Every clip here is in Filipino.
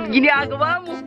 Ginagawa mo.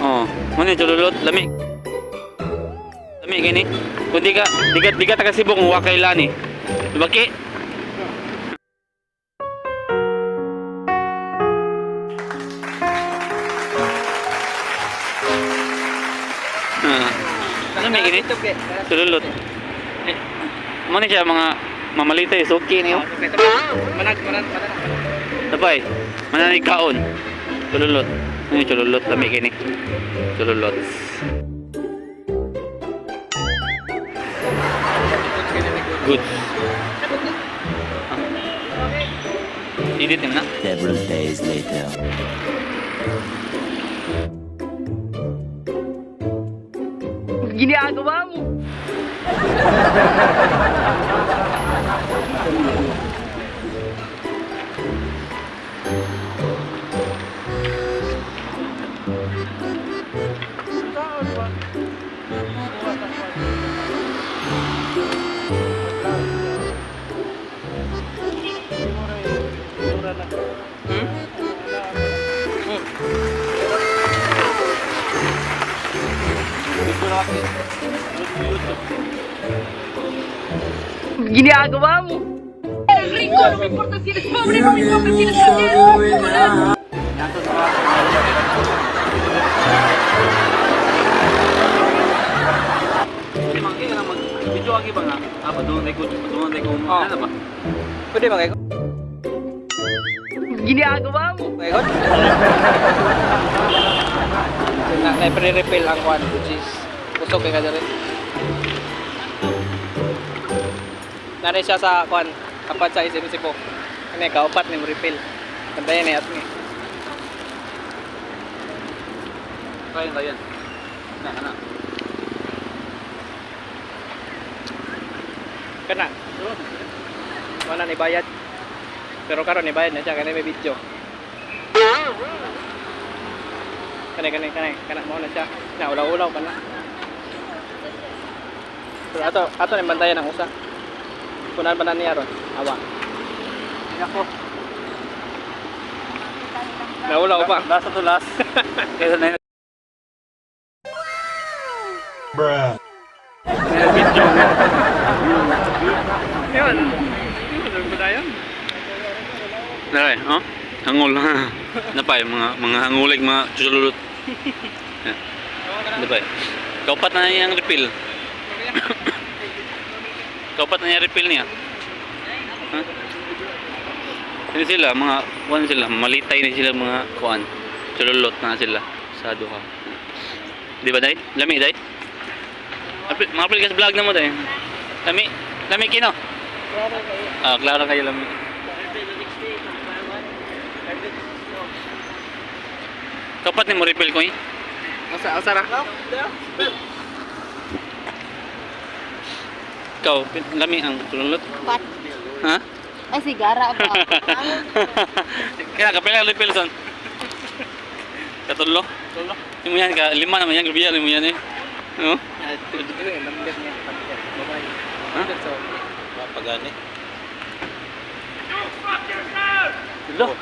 Oh, mana cululot lamig. Lamig gini. Kung di ka taga Cebu kung wakay lani. Dibaki. Lamig gini. Cululot. Mana siya mga mamalita suki niyo. Manag. Tapay. Mana ni kaon. Cululot. Ini cululot lamig gini. Cululot. Good. Edit na. Several days later. Ginagawa mo. Ginagawa mo. Rico, no me importa si eres pobre, no me importa si eres dinero. Video lagi ba nga? Apa doon ko ano ba? Pwede ba kayo? Ginagawa mo. Kayo? Na-pre-refill ang one, which is kusog kay kadari. Nanay siya sa kwan, kapat sa isim sipo. Ano kaupat ni mo refill. Kantayan ni Atmi. Kaya. Na. Kana. Mana ni bayad. Pero karon ni bayad na siya kanay may video. Kanay mo na siya. Na ulaw-ulaw pa na. Pero ato ni bantayan ang usa. Kunan ba na niya ron? Awa. Ako. Naulaw pa. Last to last. Kaya na Bruh. video na. Yun. Ano ba tayo? Dai, oh. Hangul. Napay mga hangulig mga cululot. Napay. Kaupat na yang refill. Kaupat na yung refill niya. Huh? Ini sila, mga kuan sila, malitay na sila mga kuan. Cululot na sila sa duha. Di ba day? Lami day? Mga apil vlog na mo day. Lami kino? Ah, klaro kayo lami. Kaupat ni mo refill ko eh. Asara. Ikaw, lami ang cululot. Pat. Ha? Ay, sigara ba? Kaya kapila refill son. Katulo? Yung yan ka, 5 naman yan, gabi yan yan eh. No? Papagani. Hello?